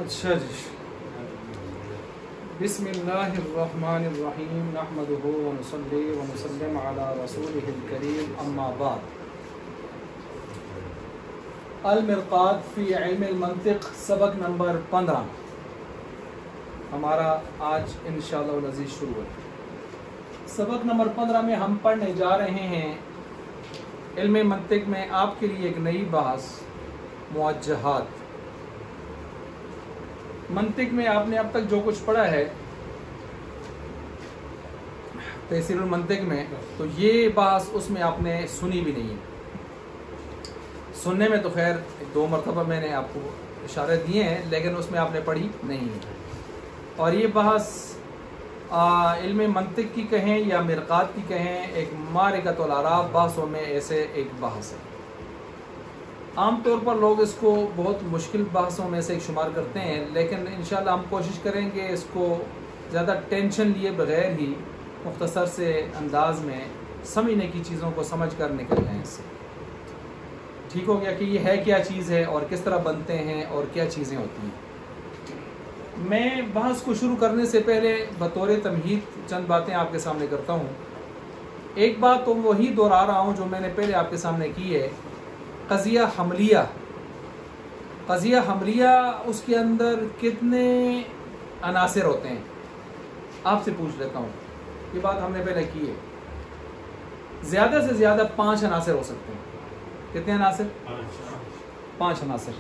اچھا جی، بسم اللہ الرحمن الرحیم نحمدہ ونصلی ونسلم علی رسولہ الکریم اما بعد۔ المرقات فی علم المنطق سبق نمبر 15 ہمارا آج انشاءاللہ العزیز شروع ہے۔ سبق نمبر 15 میں ہم پڑھنے جا رہے ہیں علم منطق میں آپ کے لیے ایک نئی بحث، موجہات۔ منطق میں آپ نے اب تک جو کچھ پڑھا ہے تحصیل المنطق میں، تو یہ بحث اس میں آپ نے سنی بھی نہیں ہے۔ سننے میں تو خیر 2 مرتبہ میں نے آپ کو اشارے دیے ہیں، لیکن اس میں آپ نے پڑھی نہیں ہے۔ اور یہ بحث علم منطق کی کہیں یا مرقات کی کہیں، ایک معرکۃ الاعراف بحثوں میں ایسے ایک بحث ہے۔ عام طور پر لوگ اس کو بہت مشکل بحثوں میں سے ایک شمار کرتے ہیں، لیکن انشاءاللہ ہم کوشش کریں گے اس کو زیادہ ٹینشن لیے بغیر ہی مختصر سے انداز میں سمجھنے کی چیزوں کو سمجھ کر نکل جائیں اس سے۔ ٹھیک ہو گیا کہ یہ ہے کیا چیز ہے اور کس طرح بنتے ہیں اور کیا چیزیں ہوتی ہیں۔ میں بحث کو شروع کرنے سے پہلے بطور تمہید چند باتیں آپ کے سامنے کرتا ہوں۔ ایک بات تو وہی دہرا رہا ہوں جو میں نے پہلے آپ کے سامنے کی ہے، قضیہ حملیہ۔ قضیہ حملیہ، اس کے اندر کتنے عناصر ہوتے ہیں؟ آپ سے پوچھ لیتا ہوں، یہ بات ہم نے پہلے کی ہے۔ زیادہ سے زیادہ 5 عناصر ہو سکتے ہیں۔ کتنے عناصر؟ 5 عناصر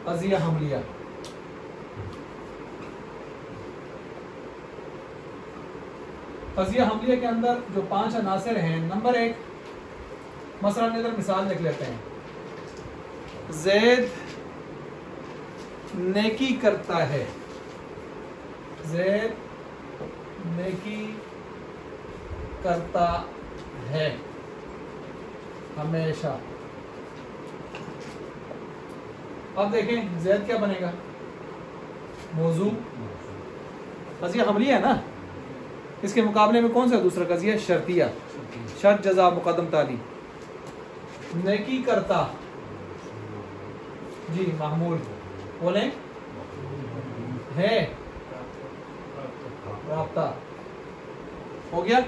قضیہ حملیہ۔ قضیہ حملیہ کے اندر جو 5 عناصر ہیں، نمبر 1، مثلا ادھر مثال لکھ لیتے ہیں، زید نیکی کرتا ہے۔ زید نیکی کرتا ہے ہمیشہ۔ اب دیکھیں زید کیا بنے گا؟ موضوع۔ قضیہ حملیہ ہے نا۔ اس کے مقابلے میں کون سا دوسرا قضیہ؟ شرطیہ، شرط جزا مقدم تعلیل۔ نیکی کرتا، جی معمول بولیں، ہے رابطہ، ہو گیا۔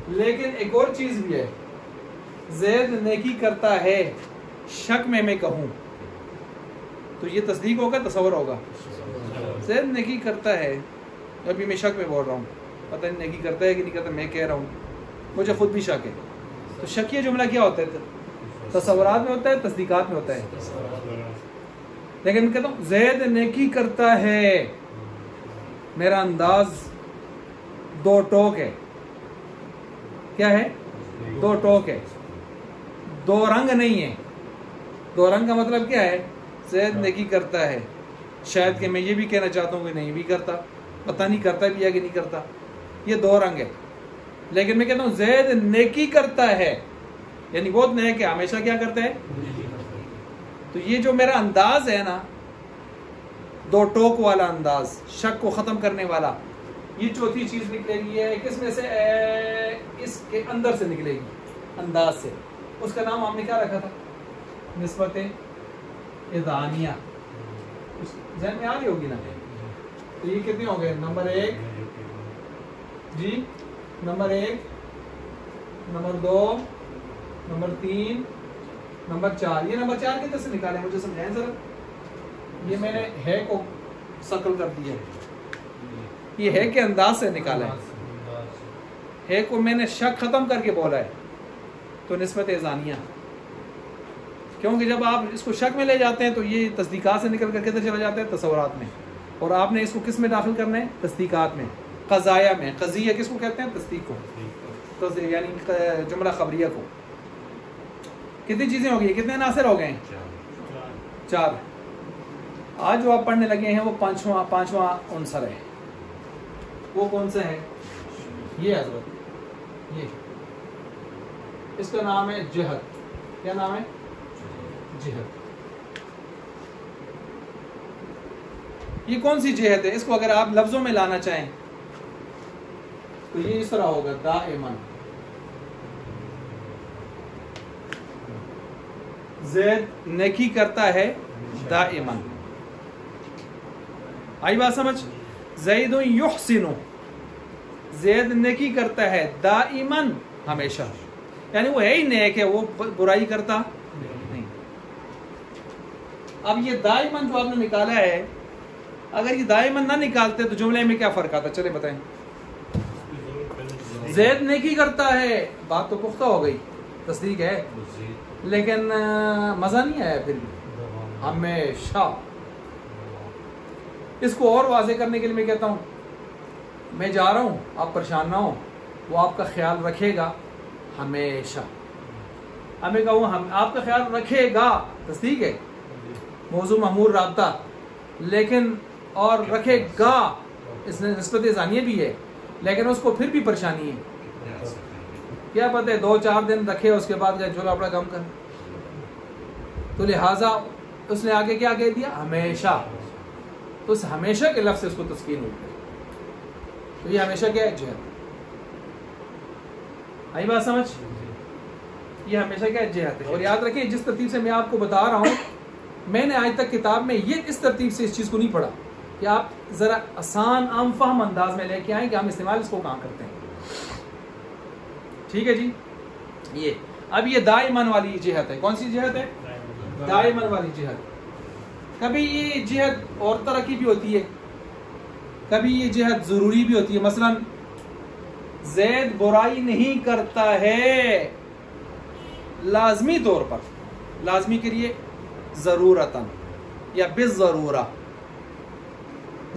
لیکن ایک اور چیز بھی ہے، زید نیکی کرتا ہے شک میں کہوں تو یہ تصدیق ہوگا، تصور ہوگا؟ زید نیکی کرتا ہے، ابھی میں شک میں بول رہا ہوں، پتہ نہیں نیکی کرتا ہے کہ نہیں کرتا، میں کہہ رہا ہوں، مجھے خود بھی شک ہے۔ تو شکیہ جملہ کیا ہوتا ہے؟ تصورات میں ہوتا ہے، تصدیقات میں ہوتا ہے۔ لیکن میں کہتا ہوں زید نیکی کرتا ہے، میرا انداز 2 ٹوک ہے۔ کیا ہے؟ 2 ٹوک ہے، 2 رنگ نہیں ہے۔ 2 رنگ کا مطلب کیا ہے؟ زید نیکی کرتا ہے، شاید کہ میں یہ بھی کہنا چاہتا ہوں کہ نہیں بھی کرتا، پتہ نہیں کرتا بھی ہے کہ نہیں کرتا، یہ 2 رنگ ہے۔ لیکن میں کہتا ہوں زید نیکی کرتا ہے، یعنی وہ نہیں کہ ہمیشہ کیا کرتا ہے۔ تو یہ جو میرا انداز ہے نا، 2 ٹوک والا انداز، شک کو ختم کرنے والا، یہ چوتھی چیز نکلے گی ہے کس میں سے؟ اس کے اندر سے نکلے گی، انداز سے۔ اس کا نام ہم نے کیا رکھا تھا؟ نسبت اذعانیہ۔ ذہن میں آ رہی ہوگی نا؟ تو یہ کتنے ہو گئے؟ نمبر 1، جی نمبر 1، نمبر 2، نمبر 3، نمبر 4۔ یہ نمبر 4 کدھر سے نکالے؟ مجھے سمجھائیں ذرا۔ یہ میں نے ہے کو سکل کر دیا ہے، یہ ہے کے انداز سے نکالا ہے، ہے کو میں نے شک ختم کر کے بولا ہے، تو نسبت اذعانیہ۔ کیونکہ جب آپ اس کو شک میں لے جاتے ہیں تو یہ تصدیقات سے نکل کر کدھر چلا جاتا ہے؟ تصورات میں۔ اور آپ نے اس کو کس میں داخل کرنا ہے؟ تصدیقات میں، قضایا میں۔ قضیہ کس کو کہتے ہیں؟ تصدیق کو، یعنی جملہ خبریہ کو۔ کتنی چیزیں ہو گئی؟ کتنے عناصر ہو گئے ہیں؟ 4۔ آج جو آپ پڑھنے لگے ہیں وہ 5واں عنصر ہے۔ وہ کون سا ہے؟ یہ حضرت، یہ اس کا نام ہے جہت۔ کیا نام ہے؟ جہت۔ یہ کون سی جہت ہے؟ اس کو اگر آپ لفظوں میں لانا چاہیں تو یہ اس طرح ہوگا، دائماً زید نیکی کرتا ہے دائماً، آئی بات سمجھ؟ زید یحسن، زید نیکی کرتا ہے، دائماً ہمیشہ، یعنی وہ ہے ہی نیک ہے، وہ برائی کرتا نہیں۔ اب یہ دائماً جو آپ نے نکالا ہے، اگر یہ دائماً نہ نکالتے تو جملے میں کیا فرق آتا؟ چلے بتائیں۔ زید نیکی کرتا ہے، بات تو پختہ ہو گئی، تصدیق ہے، لیکن مزہ نہیں آیا پھر بھی، ہمیشہ۔ اس کو اور واضح کرنے کے لیے میں کہتا ہوں، میں جا رہا ہوں، آپ پریشان نہ ہوں، وہ آپ کا خیال رکھے گا ہمیشہ۔ اب میں کہوں آپ کا خیال رکھے گا، تصدیق ہے، موضوع معمول رابطہ، لیکن اور رکھے گا اس نے نسبت ثانیہ بھی ہے، لیکن اس کو پھر بھی پریشانی ہے، کیا پتہ ہے 2-4 دن رکھے، اس کے بعد کہ چلو اپنا کام کر، تو لہٰذا اس نے آگے کیا کہہ دیا؟ ہمیشہ۔ تو اس ہمیشہ کے لفظ سے اس کو تسکین ہوتی ہے، تو یہ ہمیشہ کیا ہے؟ جہد۔ آئی بات سمجھ؟ یہ ہمیشہ کیا ہے؟ جہد ہے۔ اور یاد رکھیں، جس ترتیب سے میں آپ کو بتا رہا ہوں، میں نے آج تک کتاب میں یہ اس ترتیب سے اس چیز کو نہیں پڑھا، کہ آپ ذرا آسان عام فہم انداز میں لے کے آئیں کہ ہم استعمال اس کو کہاں کرتے ہیں۔ ٹھیک ہے جی؟ یہ اب یہ دائماً والی جہت ہے، کون سی جہت ہے؟ دائماً والی جہت۔ کبھی یہ جہت اور طرح کی بھی ہوتی ہے، کبھی یہ جہت ضروری بھی ہوتی ہے۔ مثلا زید برائی نہیں کرتا ہے لازمی طور پر، لازمی کے لیے ضرورتاً یا بالضرورہ،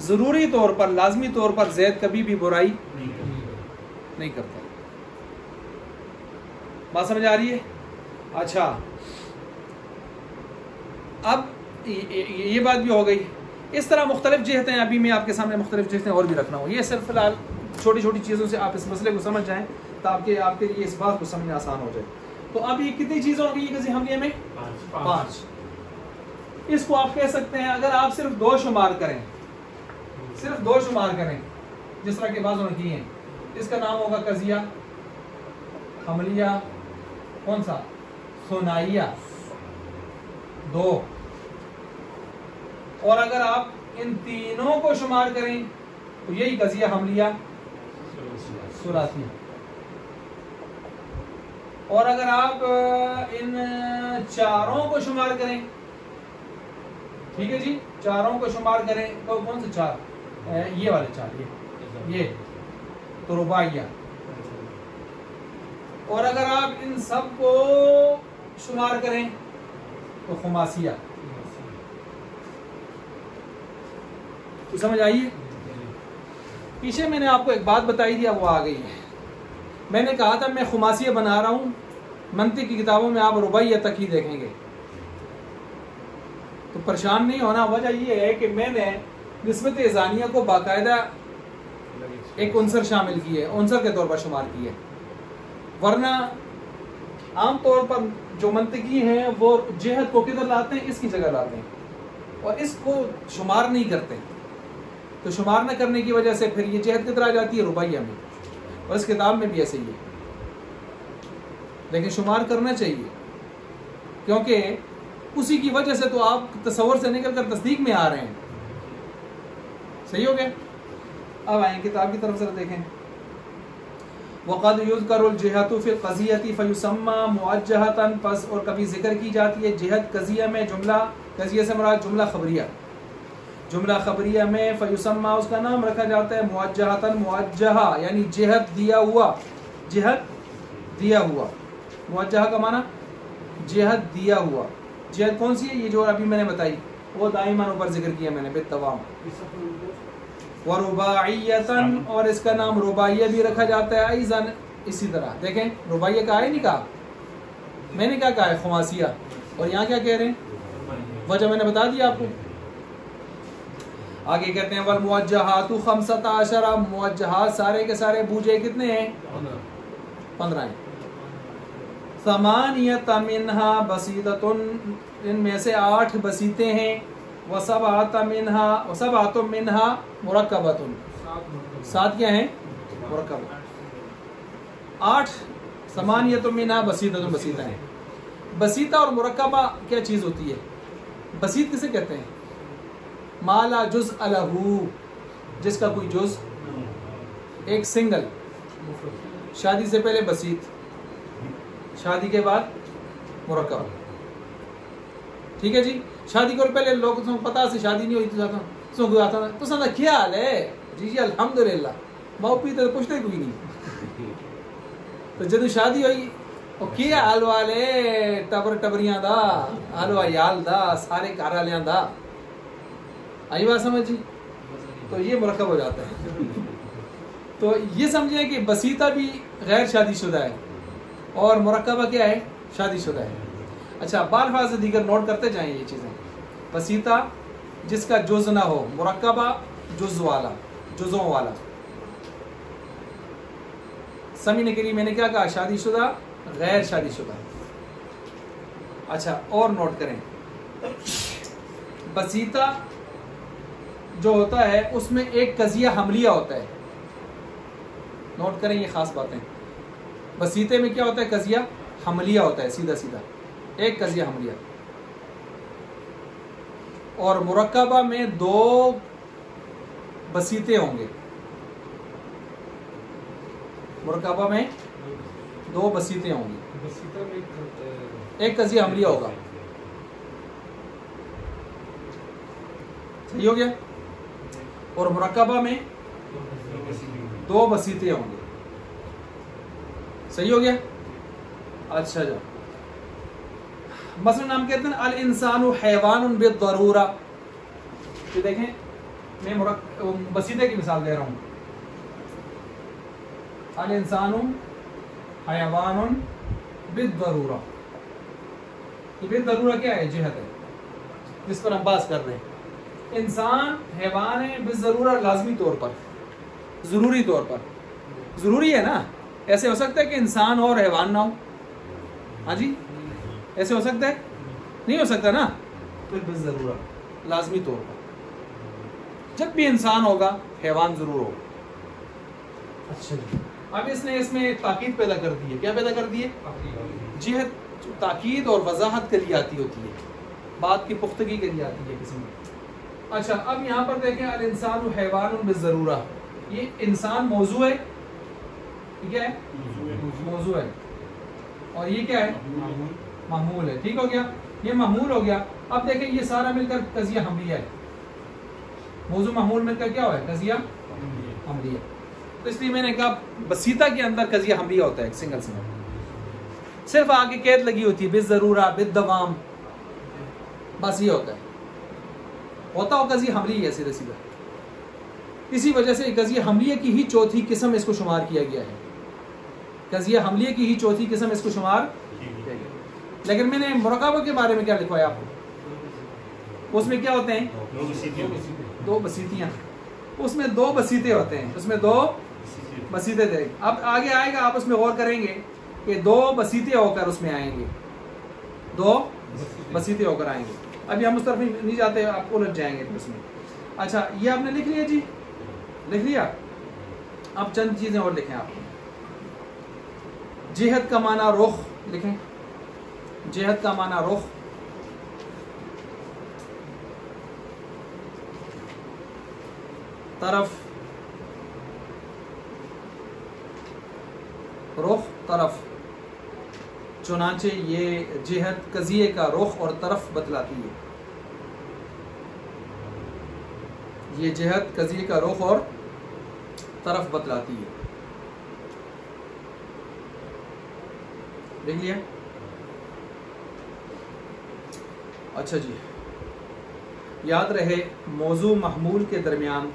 ضروری طور پر، لازمی طور پر زید کبھی بھی برائی نہیں کرتا۔ بات سمجھ آ رہی ہے؟ اچھا، اب یہ بات بھی ہو گئی۔ اس طرح مختلف جہتیں، ابھی میں آپ کے سامنے مختلف جہتیں اور بھی رکھنا ہوں، یہ صرف فی الحال چھوٹی چھوٹی چیزوں سے آپ اس مسئلے کو سمجھ جائیں تاکہ آپ کے لیے اس بات کو سمجھنا آسان ہو جائے۔ تو اب یہ کتنی چیزیں ہوں گی یہ حملیے میں؟ 5۔ اس کو آپ کہہ سکتے ہیں، اگر آپ صرف 2 شمار کریں، صرف 2 شمار کریں، جس طرح کے بعضوں نے کیے ہیں، اس کا نام ہوگا قضیہ، حملیہ، کون سا؟ ثنائیہ، 2۔ اور اگر آپ ان تینوں کو شمار کریں تو یہی قضیہ، حملیہ، ثلاثیہ۔ اور اگر آپ ان 4 کو شمار کریں، ٹھیک ہے جی، 4 کو شمار کریں تو کون سے 4؟ یہ والے 4، یہ تو رباعیہ۔ اور اگر آپ ان سب کو شمار کریں تو خماسیہ۔ تو سمجھ آئیے؟ پیچھے میں نے آپ کو ایک بات بتائی دیا، وہ آ گئی ہے۔ میں نے کہا تھا میں خماسیہ بنا رہا ہوں، منطق کی کتابوں میں آپ رباعیہ تک ہی دیکھیں گے، تو پریشان نہیں ہونا۔ وجہ یہ ہے کہ میں نے نسبت ثانیہ کو باقاعدہ ایک عنصر شامل کی ہے، عنصر کے طور پر شمار کی ہے، ورنہ عام طور پر جو منطقی ہیں وہ جہت کو کدھر لاتے ہیں؟ اس کی جگہ لاتے ہیں، اور اس کو شمار نہیں کرتے۔ تو شمار نہ کرنے کی وجہ سے پھر یہ جہت کدھر آ جاتی ہے؟ رباعیہ میں، اور اس کتاب میں بھی ایسے ہی ہے۔ لیکن شمار کرنا چاہیے، کیونکہ اسی کی وجہ سے تو آپ تصور سے نکل کر تصدیق میں آ رہے ہیں۔ صحیح ہو گیا؟ اب آئیں کتاب کی طرف ذرا دیکھیں۔ وقد یذکر الجہۃ فی القضیۃ فیسمى موجہۃ، پس اور کبھی ذکر کی جاتی ہے جہت قضیہ میں، جملہ قضیہ سے مراد جملہ خبریہ، جملہ خبریہ میں، فیسمى اس کا نام رکھا جاتا ہے موجہۃ، موجہہ یعنی جہت دیا ہوا، جہت دیا ہوا، موجہہ کا معنی جہت دیا ہوا۔ جہت کون سی ہے؟ یہ جو ابھی میں نے بتائی، وہ دائماً اوپر ذکر کیا میں نے بالتمام۔ ورباعیتاً، اور اس کا نام رباعیہ بھی رکھا جاتا ہے، ایضاً اسی طرح۔ دیکھیں رباعیہ کا ہے نہیں کہا، میں نے کیا کہا ہے؟ خماسیہ، اور یہاں کیا کہہ رہے ہیں؟ وجہ میں نے بتا دیا آپ کو۔ آگے کہتے ہیں والموجہات 15، موجہات سارے کے سارے بوجھے کتنے ہیں؟ 15 ہیں۔ 8 منہا بسیطۃ، ان میں سے 8 بسیطیں ہیں، وسبعۃ منہا مرکبۃ، 7 کیا ہیں؟ مرکب۔ 8 8 منہا بسیطۃ، بسیطہ ہیں۔ بسیطہ اور مرکبہ کیا چیز ہوتی ہے؟ بسیط کسے کہتے ہیں؟ مالا جزء لہو، جس کا کوئی جز، ایک سنگل، شادی سے پہلے بسیط، شادی کے بعد مرکب. ٹھیک ہے جی. شادی کو پہلے لوگ پتا سے شادی نہیں ہوئی تو سن کیا حال ہے جی جی الحمدللہ ماؤ پی تو پوچھتے کوئی نہیں. تو جدو شادی ہوئی وہ کیا حال والے ٹبر ٹبریاں دا حال ویال دا سارے گھر والیاں دا. آئی بات سمجھ جی. تو یہ مرکب ہو جاتا ہے. تو یہ سمجھیں کہ بسیطہ بھی غیر شادی شدہ ہے اور مرکبہ کیا ہے؟ شادی شدہ ہے. اچھا بالفاظ دیگر نوٹ کرتے جائیں یہ چیزیں. بسیطہ جس کا جز نہ ہو، مرکبہ جز والا، جزوں والا. سمجھنے کے لیے میں نے کیا کہا؟ شادی شدہ، غیر شادی شدہ. اچھا اور نوٹ کریں، بسیطہ جو ہوتا ہے اس میں ایک قضیہ حملیہ ہوتا ہے. نوٹ کریں یہ خاص باتیں. بسیطے میں کیا ہوتا ہے؟ قضیہ حملیہ ہوتا ہے، سیدھا سیدھا ایک قضیہ حملیہ. اور مرکبہ میں دو بسیطے ہوں گے. مرکبہ میں دو بسیطے ہوں گے، ایک قضیہ حملیہ ہوگا. صحیح ہو گیا. اور مرکبہ میں دو بسیطے ہوں گے. صحیح ہو گیا. اچھا جا مثلا ہم کہتے ہیں الانسان حیوان بالضرورہ. یہ دیکھیں میں بسیطے کی مثال دے رہا ہوں. الانسان حیوان بالضرورہ. یہ بالضرورہ کیا ہے؟ جہت ہے جس پر ہم بات کر رہے ہیں. انسان حیوان ہے بالضرورہ، لازمی طور پر، ضروری طور پر. ضروری ہے نا. ایسے ہو سکتا ہے کہ انسان اور حیوان نہ ہو؟ ہاں جی ایسے ہو سکتا ہے؟ نہیں ہو سکتا نا. تو بالضرورہ لازمی طور پر جب بھی انسان ہوگا حیوان ضرور ہوگا. اچھا جی. اب اس میں تاکید پیدا کر دی ہے. کیا پیدا کر دی ہے؟ جہت تاکید اور وضاحت کے لیے آتی ہوتی ہے، بات کی پختگی کے لیے آتی ہے کسی میں. اچھا اب یہاں پر دیکھیں الانسان حیوان بالضرورہ. یہ انسان موضوع ہے. کیا ہے؟ موضوع ہے. اور یہ کیا ہے؟ محمول ہے. ٹھیک ہو گیا. یہ محمول ہو گیا. اب دیکھیں یہ سارا مل کر قضیہ حملیہ ہے. موضوع محمول مل کر کیا ہوا ہے؟ قضیہ حملیہ. تو اس لیے میں نے کہا بسیطہ کے اندر قضیہ حملیہ ہوتا ہے ایک سنگل سنگل. صرف آگے قید لگی ہوتی ہے بالضرورہ بالدوام، بس یہ ہوتا ہے. ہوتا ہو قضیہ حملیہ ہے سیدھا سیدھا. اسی وجہ سے قضیہ حملیہ کی ہی چوتھی قسم اس کو شمار کیا گیا ہے. قضیہ حملیہ کی ہی چوتھی قسم اس کو شمار کیا گیا. لیکن میں نے مرکبہ کے بارے میں کیا لکھوایا آپ کو؟ اس میں کیا ہوتے ہیں؟ دو بسیطیاں. اس میں دو بسیطے ہوتے ہیں. اس میں دو بسیطے تھے. اب آگے آئے گا آپ اس میں غور کریں گے کہ دو بسیطے ہو کر اس میں آئیں گے. دو بسیطے ہو کر آئیں گے. ابھی ہم اس طرف نہیں جاتے، آپ الجھ جائیں گے اس میں. اچھا یہ آپ نے لکھ لیا جی؟ لکھ لیا. اب چند چیزیں اور لکھیں آپ. جہت کا معنی رخ لکھیں. جہت کا معنی رخ. طرف، رخ طرف. چنانچہ یہ جہت قضیے کا رخ اور طرف بتلاتی ہے. یہ جہت قضیے کا رخ اور طرف بتلاتی ہے. دیکھ لیا؟ اچھا جی یاد رہے موضوع محمول کے درمیان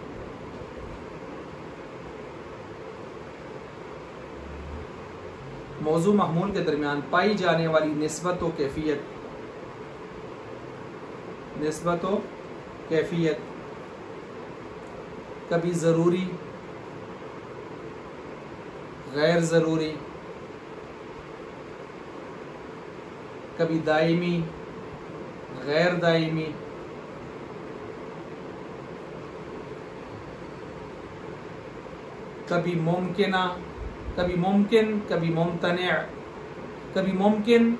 موضوع محمول کے درمیان پائی جانے والی نسبت و کیفیت، نسبت و کیفیت کبھی ضروری، غیر ضروری، کبھی دائمی، غیر دائمی، کبھی ممکنہ، کبھی ممکن، کبھی ممتنع، کبھی ممکن،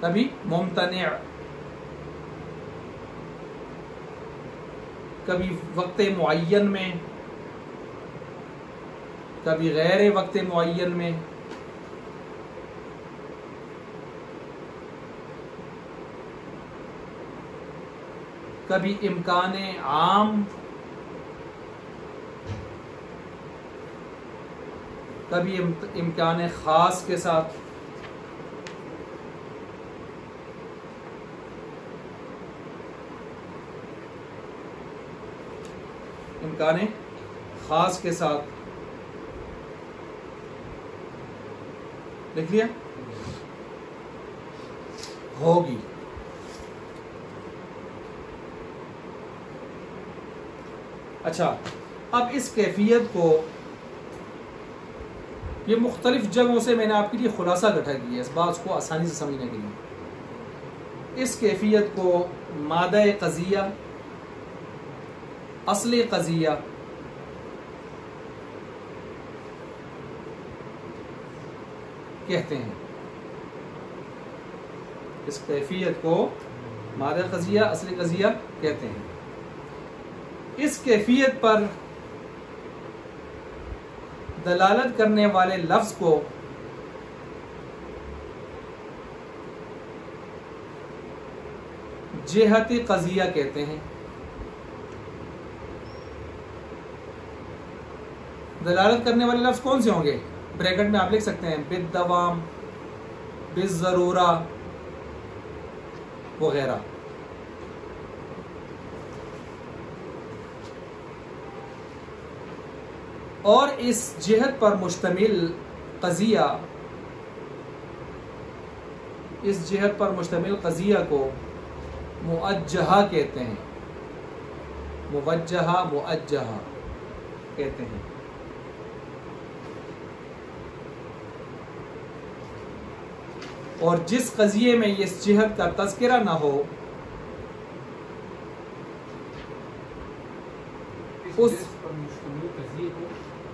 کبھی ممتنع. کبھی وقت معین میں، کبھی غیر وقت معین میں، کبھی امکان عام، کبھی امکان خاص کے ساتھ، امکان خاص کے ساتھ. لکھ لیا؟ ہوگی. اچھا، اب اس کیفیت کو، یہ مختلف جگہوں سے میں نے آپ کے لیے خلاصہ اکٹھا کیا ہے اس بات کو آسانی سے سمجھنے کے لیے. اس کیفیت کو مادہ قضیہ، اصل قضیہ، کہتے ہیں. اس کیفیت کو مادہ قضیہ، اصل قضیہ کہتے ہیں. اس کیفیت پر دلالت کرنے والے لفظ کو جہت قضیہ کہتے ہیں. دلالت کرنے والے لفظ کون سے ہوں گے؟ بریکٹ میں آپ لکھ سکتے ہیں بالدوام، بالضرورہ وغیرہ. اور اس جہت پر مشتمل قضیہ، اس جہت پر مشتمل قضیہ کو موجہہ کہتے ہیں. موجہہ، موجہہ کہتے ہیں. اور جس قضیے میں اس جہت کا تذکرہ نہ ہو اس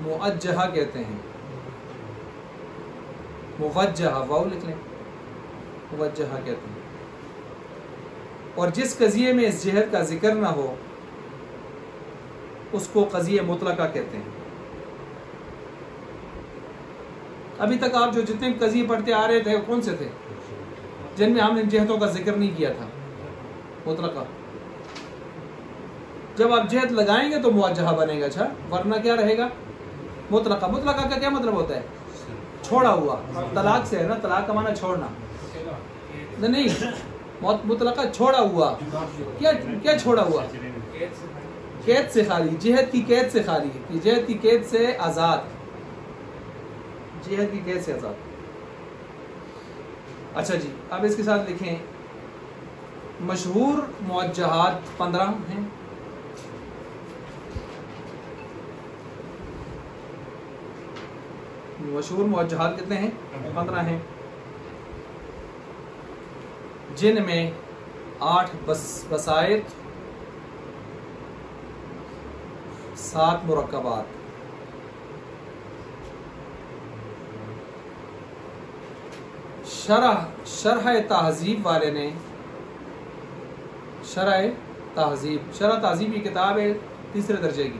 موجہہ کہتے ہیں. موجہہ، واو لکھ لیں، موجہہ کہتے ہیں. اور جس قضیے میں اس جہت کا ذکر نہ ہو اس کو قضیہ مطلقہ کہتے ہیں. ابھی تک آپ جو جتنے قضیے پڑھتے آ رہے تھے وہ کون سے تھے جن میں ہم نے جہتوں کا ذکر نہیں کیا تھا؟ مطلقہ. جب آپ جہت لگائیں گے تو موجہہ بنے گا. اچھا، ورنہ کیا رہے گا؟ مطلقہ. مطلقہ کا کیا مطلب ہوتا ہے؟ چھوڑا ہوا. طلاق سے ہے نا، طلاق کا معنی چھوڑنا. نہیں، مطلقہ چھوڑا ہوا. کیا چھوڑا ہوا؟ قید سے خالی، جہت کی قید سے خالی، جہت کی قید سے آزاد، جہت کی قید سے آزاد. اچھا جی، اب اس کے ساتھ لکھیں مشہور موجہات 15 ہیں. مشہور موجہات کتنے ہیں؟ 15 ہیں، جن میں 8 بسائط، 7 مرکبات. شرح تہذیب والے نے، شرح تہذیب یہ کتاب ہے 3 درجے کی،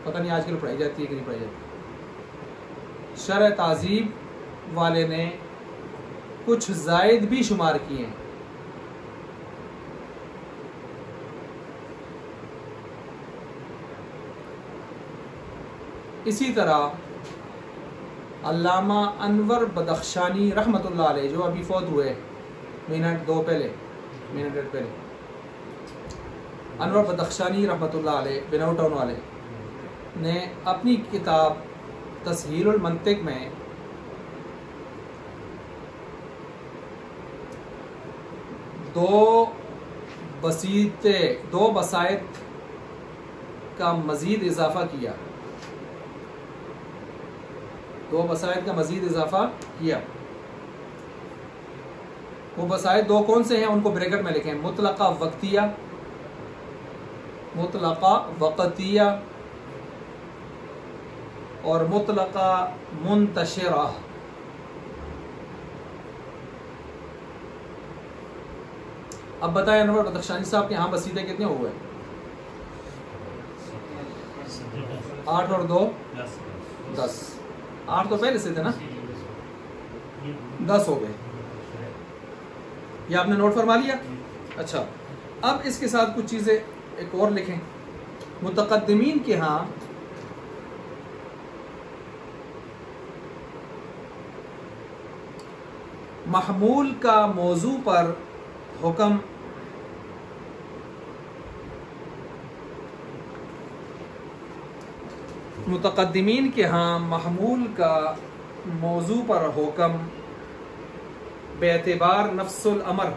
پتہ نہیں آج کل پڑھائی جاتی ہے کہ نہیں پڑھائی جاتی. شرح تہذیب والے نے کچھ زائد بھی شمار کیے ہیں. اسی طرح علامہ انور بدخشانی رحمۃ اللہ علیہ، جو ابھی فوت ہوئے منٹ پہلے، انور بدخشانی رحمۃ اللہ علیہ بنو ٹاؤن والے نے اپنی کتاب تسہیل المنطق میں دو بسائط کا مزید اضافہ کیا. 2 بسائط کا مزید اضافہ کیا. وہ بسائط 2 کون سے ہیں؟ ان کو بریکٹ میں لکھیں. مطلقہ وقتیہ، مطلقہ وقتیہ اور مطلقہ منتشرہ. اب بتائیں انور بدخشانی صاحب کے یہاں بسیطے کتنے ہوئے؟ 8 اور 2 10. 8 تو پہلے سے تھے نا, 10 ہو گئے. یہ آپ نے نوٹ فرما لیا؟ اچھا, اب اس کے ساتھ کچھ چیزیں ایک اور لکھیں. متقدمین کے ہاں محمول کا موضوع پر حکم متقدمین کے ہاں محمول کا موضوع پر حکم بے اعتبار نفس الامر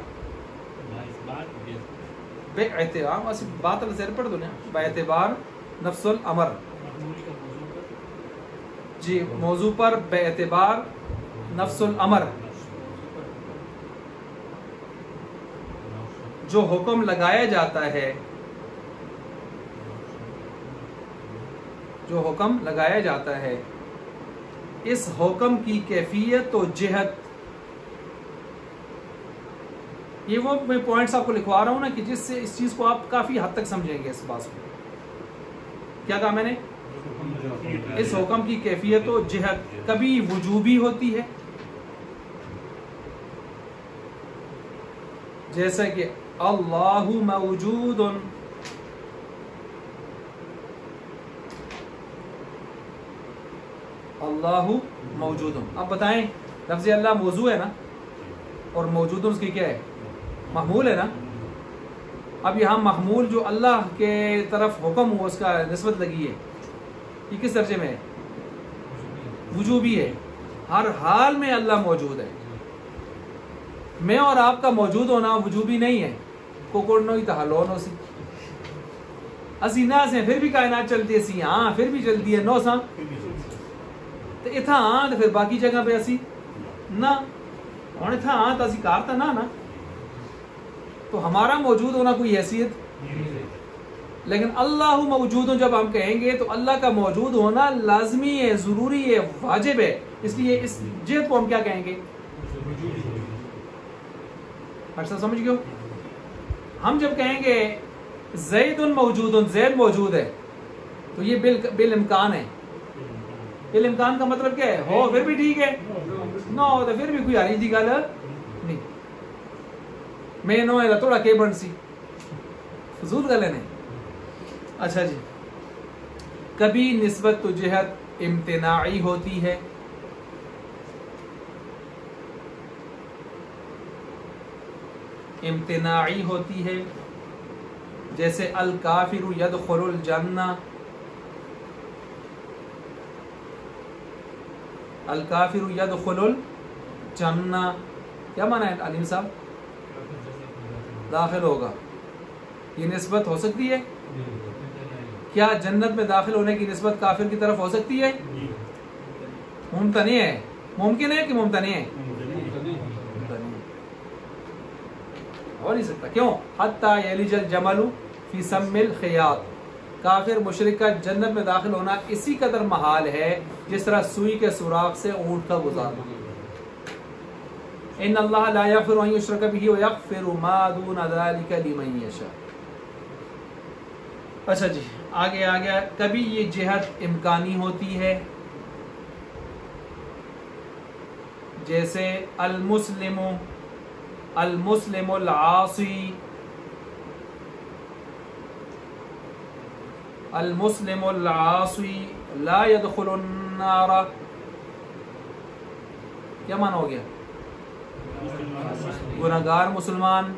بے اعتبار بات زیر پڑھ دو نا, بے اعتبار نفس الامر, جی موضوع پر بے اعتبار نفس الامر جو حکم لگایا جاتا ہے, جو حکم لگایا جاتا ہے, اس حکم کی کیفیت و جہت. یہ وہ میں پوائنٹس آپ کو لکھوا رہا ہوں نا کہ جس سے اس چیز کو آپ کافی حد تک سمجھیں گے. اس بات کو کیا کہا میں نے؟ اس حکم کی کیفیت و جہت کبھی وجوبی ہوتی ہے, جیسا کہ اللہ موجود, اللہ موجود. اب بتائیں لفظ اللہ موضوع ہے نا, اور موجود اس کی کیا ہے؟ محمول ہے نا. اب یہاں محمول جو اللہ کے طرف حکم ہو اس کا نسبت لگی ہے, یہ کس درجے میں ہے؟ وجوبی ہے. ہر حال میں اللہ موجود ہے. میں اور آپ کا موجود ہونا وجوبی نہیں ہے. کوکڑنو ہی تحلونو سی اسی نہ سے پھر بھی کائنات چلتی ہے, سی ہاں پھر بھی چلتی ہے, نو ساں تو اتھا ہاں تو پھر باقی جگہ پہ اسی نہ ہوں, اتھا ہاں تو اسی کارتا نہ نا. تو ہمارا موجود ہونا کوئی حیثیت, لیکن اللہ موجود ہوں جب ہم کہیں گے تو اللہ کا موجود ہونا لازمی ہے, ضروری ہے, واجب ہے. اس لیے اس جہت کو ہم کیا کہیں گے؟ اچھا سمجھ گئے؟ ہم جب کہیں گے زید موجود, زید موجود ہے, تو یہ بالامکان ہے. بالامکان کا مطلب کیا ہے؟ ہو پھر بھی ٹھیک ہے, نہ ہو تو پھر بھی کوئی آری دی گل نہیں. میں نو ہے تھوڑا کے بن سی فضول گل ہے نہیں. اچھا جی, کبھی نسبت تو جہت امتناعی ہوتی ہے, امتناعی ہوتی ہے, جیسے الکافر یدخل الجنہ, الکافر یدخل الجنہ کیا معنی ہے علیم صاحب؟ داخل ہوگا. یہ نسبت ہو سکتی ہے؟ کیا جنت میں داخل ہونے کی نسبت کافر کی طرف ہو سکتی ہے؟ ممتنع ہے. ممکن ہے کہ ممتنع ہے؟ ہو نہیں سکتا. کیوں؟ حتی یلج الجمل فی سم الخیاط, کافر مشرک کا جنت میں داخل ہونا اسی قدر محال ہے جس طرح سوئی کے سوراخ سے اونٹ کا گزارنا. ان اللہ لا یغفر ان یشرک بہ ویغفر ما دون ذلک لمن یشاء. اچھا جی آگے آ گیا. کبھی یہ جہت امکانی ہوتی ہے, جیسے المسلم المسلم العاصی, المسلم العاصی لا يدخل النار. کیا معنی ہو گیا؟ گناہگار مسلمان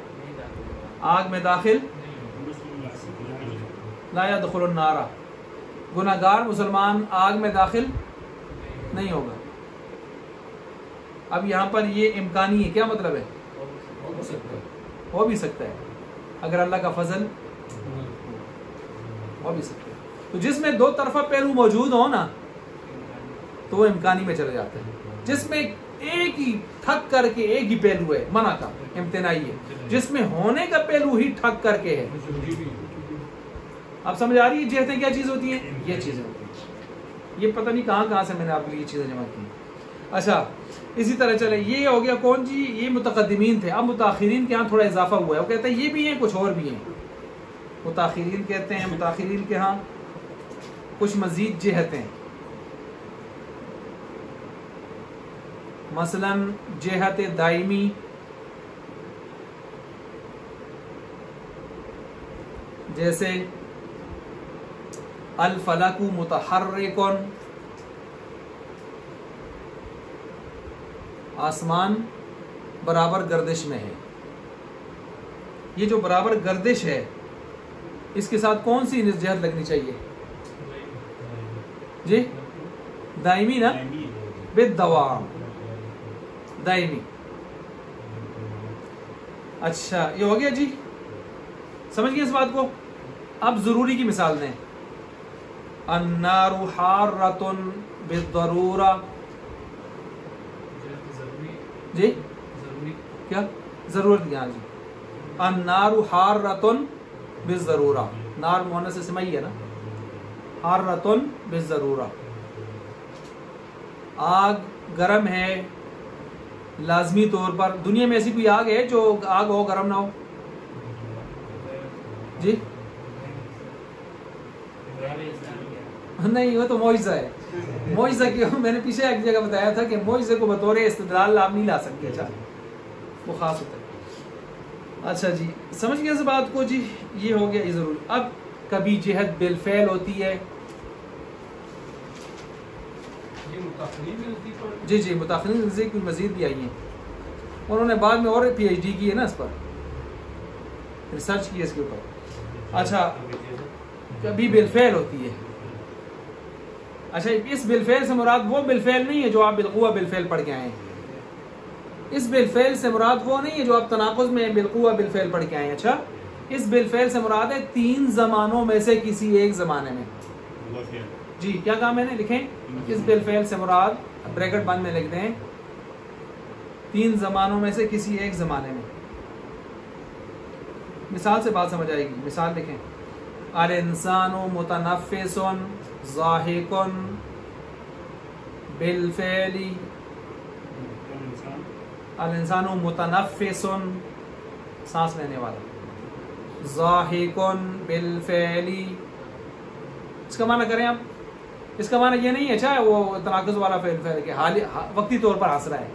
آگ میں داخل لا يدخل النار, گناہگار مسلمان آگ میں داخل نہیں ہوگا. اب یہاں پر یہ امکانی ہے, کیا مطلب ہے؟ ہو بھی سکتا ہے اگر اللہ کا فضل ہو بھی سکتا ہے. تو جس میں دو طرفہ پہلو موجود ہو نا تو وہ امکانی میں چلے جاتے ہیں. جس میں ایک ہی ٹھک کر کے ایک ہی پہلو ہے منع کا, امتناعی ہے. جس میں ہونے کا پہلو ہی ٹھک کر کے ہے. آپ سمجھ آ رہی ہے جہتیں کیا چیز ہوتی ہیں؟ یہ چیزیں ہوتی ہیں. یہ پتہ نہیں کہاں کہاں سے میں نے آپ کے لیے یہ چیزیں جمع کی. اچھا اسی طرح چلے یہ ہو گیا کون جی، یہ متقدمین تھے. اب متاخرین کے ہاں تھوڑا اضافہ ہوا ہے، وہ کہتے ہیں یہ بھی ہیں کچھ اور بھی ہیں. متاخرین کہتے ہیں متاخرین کے ہاں کچھ مزید جہتیں، مثلا جہت دائمی، جیسے الفلک متحرکن، آسمان برابر گردش میں ہے. یہ جو برابر گردش ہے اس کے ساتھ کون سی جہت لگنی چاہیے جی؟ دائمی نا، بالدوام، دائمی. اچھا یہ ہو گیا جی، سمجھ گئے اس بات کو. اب ضروری کی مثال دیں. النار حارۃ بالضرورہ، جی کیا ضرورت کیا جی؟ النار حارۃ بالضرورہ، نار مؤنث اسمائی ہے نا، حارۃ بالضرورہ، آگ گرم ہے لازمی طور پر. دنیا میں ایسی کوئی آگ ہے جو آگ ہو گرم نہ ہو جی؟ نہیں، وہ تو معجزہ ہے. معجزہ کی میں نے پیچھے ایک جگہ بتایا تھا کہ معجزے کو بطور استدلال آپ نہیں لا سکتے. اچھا وہ خاص ہوتا ہے. اچھا جی سمجھ گئے اس بات کو جی؟ یہ ہو گیا یہ ضرور. اب کبھی جہت بالفعل ہوتی ہے جی جی، متاخرین سے کوئی مزید بھی آئی ہیں، انہوں نے بعد میں اور پی ایچ ڈی کی ہے نا، اس پر ریسرچ کی ہے اس کے اوپر. اچھا کبھی بالفعل ہوتی ہے. اچھا اس بالفعل سے مراد وہ بالفعل نہیں ہے جو آپ بالقوہ بالفعل پڑھ کے آئے ہیں. اس بالفعل سے مراد وہ نہیں ہے جو آپ تناقض میں بالقوہ بالفعل پڑھ کے آئے ہیں. اچھا اس بالفعل سے مراد ہے 3 زمانوں میں سے کسی ایک زمانے میں. جی کیا کہا میں نے؟ لکھیں اس بالفعل سے مراد، بریکٹ بند میں لکھ دیں، 3 زمانوں میں سے کسی ایک زمانے میں. مثال سے بات سمجھ آئے گی. مثال لکھیں. الانسان متنفس ضاحک بالفعل، الانسان متنفس سانس لینے والا، ضاحک بالفعل. اس کا معنی کریں آپ، اس کا معنی یہ نہیں ہے اچھا وہ تناقض والا فعل فعل کہ حال وقتی طور پر ہنس رہا ہے